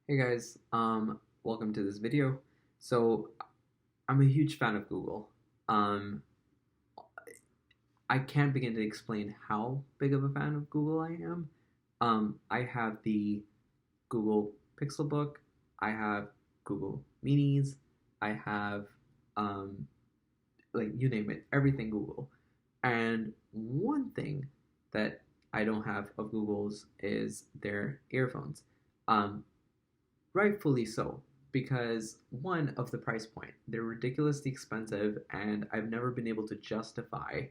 Hey guys, welcome to this video. So I'm a huge fan of Google. Um, I can't begin to explain how big of a fan of Google I am. I have the Google Pixelbook, I have Google Minis, I have um, like you name it, everything Google. And one thing that I don't have of Google's is their earphones. Um, Rightfully so, because one of the price point, they're ridiculously expensive, and I've never been able to justify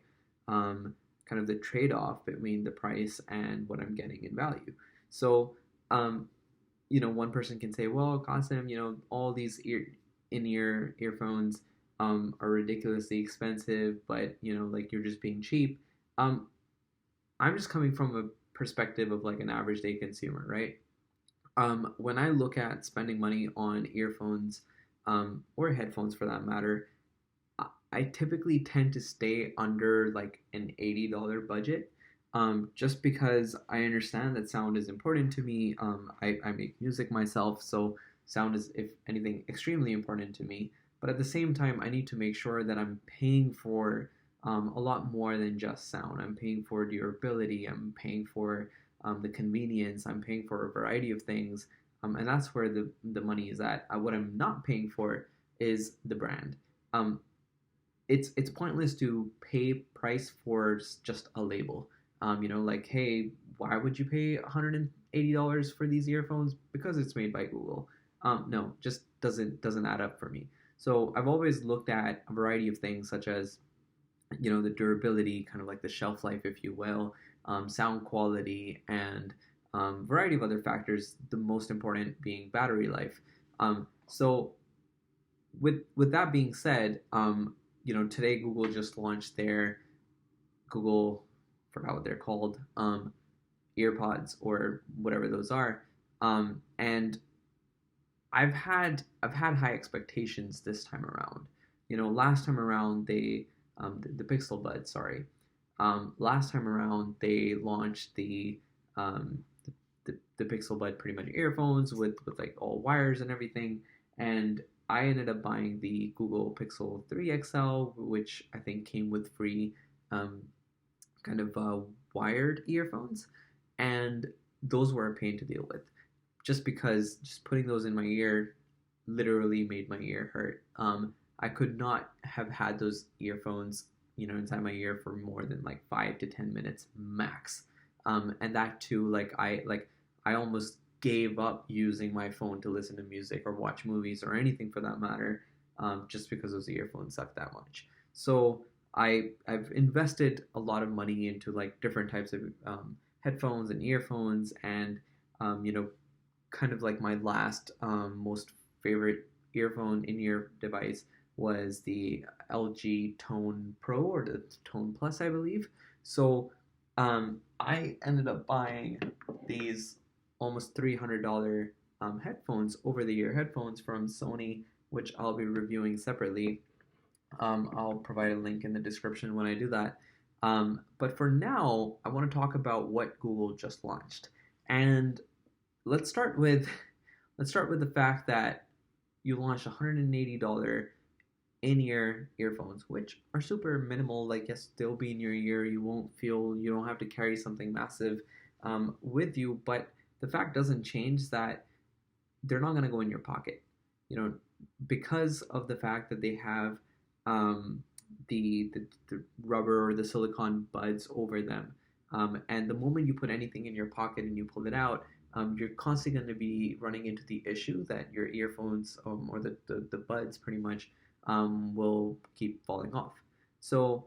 um, kind of the trade off between the price and what I'm getting in value. So, um, one person can say, well, Qasim, all these in-ear earphones are ridiculously expensive, but like you're just being cheap. Um, I'm just coming from a perspective of like an average day consumer, right? When I look at spending money on earphones, or headphones for that matter, I typically tend to stay under like an $80 budget, just because I understand that sound is important to me. I make music myself, so sound is, if anything, extremely important to me. But at the same time, I need to make sure that I'm paying for a lot more than just sound. I'm paying for durability, I'm paying for the convenience, I'm paying for a variety of things. And that's where the money is at. What I'm not paying for is the brand. Um, it's pointless to pay price for just a label. Like, hey, why would you pay $180 for these earphones? Because it's made by Google. No, just doesn't add up for me. So I've always looked at a variety of things, such as the durability, kind of like the shelf life, if you will, sound quality, and variety of other factors. The most important being battery life. So with that being said, today Google just launched their Google, forgot what they're called, earpods or whatever those are, and I've had high expectations this time around. Last time around the Pixel Bud, sorry. Last time around they launched the Pixel Bud pretty much earphones with like all wires and everything, and I ended up buying the Google Pixel 3 XL, which I think came with free um, kind of wired earphones, and those were a pain to deal with, just because just putting those in my ear literally made my ear hurt. I could not have had those earphones, inside my ear for more than like 5 to 10 minutes max. And that too, I almost gave up using my phone to listen to music or watch movies or anything for that matter, just because those earphones suck that much. So I've invested a lot of money into like different types of headphones and earphones, and um, you know kind of like my last most favorite earphone in-ear device was the LG Tone Pro, or the Tone Plus, I believe. So I ended up buying these almost $300 headphones, over-the-ear headphones from Sony, which I'll be reviewing separately. I'll provide a link in the description when I do that. But for now, I want to talk about what Google just launched. And let's start with let's start with the fact that you launched $180 in-ear earphones, which are super minimal. Like, yes, they'll be in your ear. You don't have to carry something massive with you. But the fact doesn't change that they're not going to go in your pocket. You know, because of the fact that they have um, the rubber or the silicone buds over them. And the moment you put anything in your pocket and you pull it out, you're constantly going to be running into the issue that your earphones, or the buds pretty much will keep falling off. So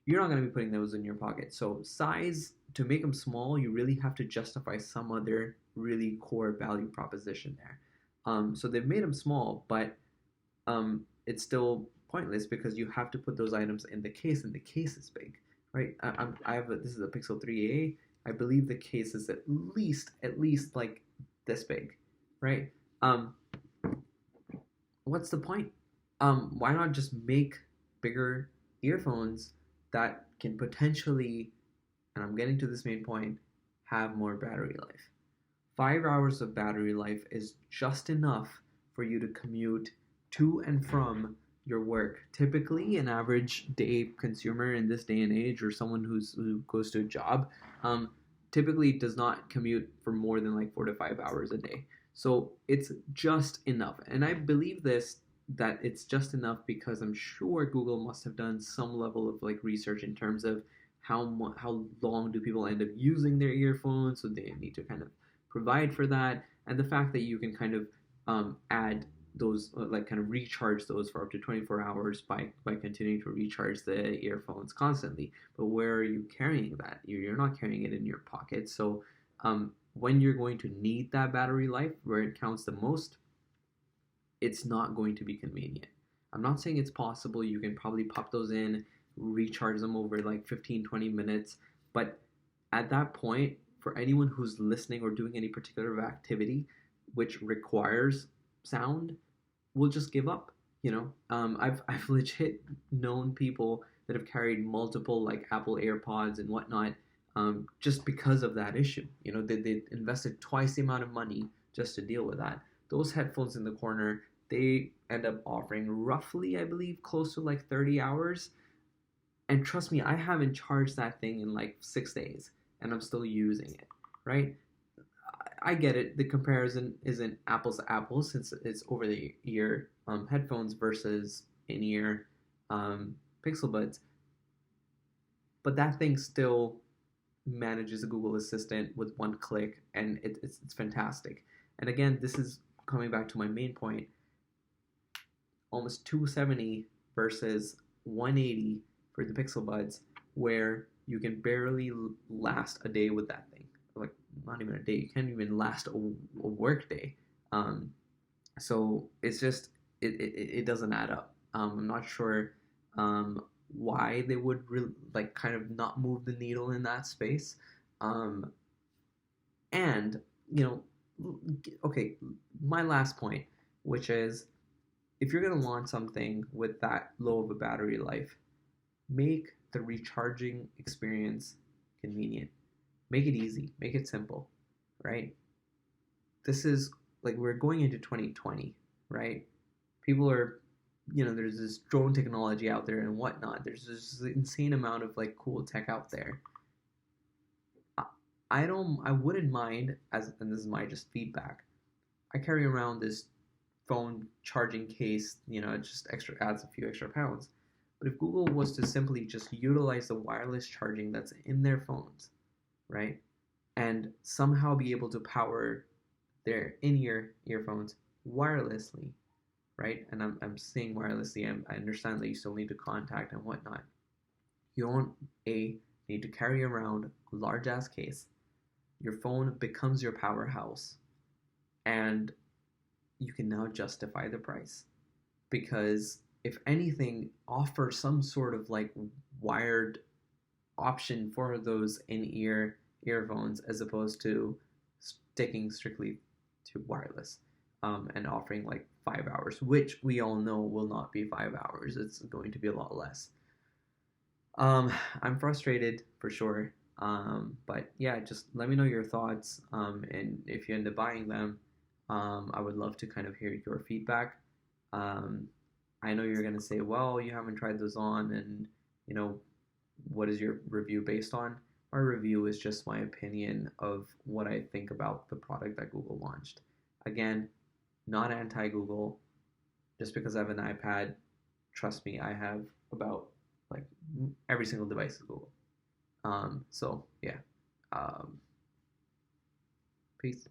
you're not going to be putting those in your pocket. So size, to make them small, you really have to justify some other really core value proposition there. So they've made them small, but it's still pointless because you have to put those items in the case, and the case is big, right? I have this is a Pixel 3a. I believe the case is at least like this big, right? Um, what's the point? Why not just make bigger earphones that can potentially, and I'm getting to this main point, have more battery life? 5 hours of battery life is just enough for you to commute to and from your work. Typically, an average day consumer in this day and age, or someone who goes to a job, um, typically does not commute for more than like 4 to 5 hours a day. So it's just enough, and I believe this that it's just enough because I'm sure Google must have done some level of like research in terms of how long do people end up using their earphones, so they need to kind of provide for that, and the fact that you can kind of add those like kind of recharge those for up to 24 hours by continuing to recharge the earphones constantly. But where are you carrying that? You're not carrying it in your pocket. So when you're going to need that battery life where it counts the most, it's not going to be convenient. I'm not saying it's possible. You can probably pop those in, recharge them over like 15-20 minutes. But at that point, for anyone who's listening or doing any particular activity which requires sound, will just give up. I've legit known people that have carried multiple like Apple AirPods and whatnot, just because of that issue. They invested twice the amount of money just to deal with that. Those headphones in the corner, they end up offering roughly, I believe, close to like 30 hours. And trust me, I haven't charged that thing in like 6 days, and I'm still using it, right? I get it. The comparison isn't apples to apples since it's over the ear headphones versus in ear Pixel Buds, but that thing still manages a Google Assistant with one click, and it's fantastic. And again, this is coming back to my main point: almost 270 versus 180 for the Pixel Buds, where you can barely last a day with that thing. Like, not even a day. You can't even last a work day. So it's just it doesn't add up. I'm not sure why they would like kind of not move the needle in that space. Um, and you know, okay, my last point, which is if you're gonna launch something with that low of a battery life, make the recharging experience convenient. Make it easy. Make it simple, right? This is like we're going into 2020, right? People are, there's this drone technology out there and whatnot. There's this insane amount of like cool tech out there. I wouldn't mind, and this is my just feedback. I carry around this phone charging case, it just extra adds a few extra pounds. But if Google was to simply just utilize the wireless charging that's in their phones, right, and somehow be able to power their in-ear earphones wirelessly, right? And I'm saying wirelessly. I understand that you still need to contact and whatnot. You don't need to carry around a large ass case. Your phone becomes your powerhouse, and you can now justify the price because if anything, offer some sort of like wired option for those in-ear earphones as opposed to sticking strictly to wireless, and offering like 5 hours, which we all know will not be 5 hours. It's going to be a lot less. I'm frustrated for sure. But yeah, just let me know your thoughts. And if you end up buying them, I would love to kind of hear your feedback. Um, I know you're gonna say, well, you haven't tried those on, and you know, what is your review based on? My review is just my opinion of what I think about the product that Google launched. Again, not anti-Google. Just because I have an iPad, trust me, I have about like every single device is Google. So yeah. Um, Peace.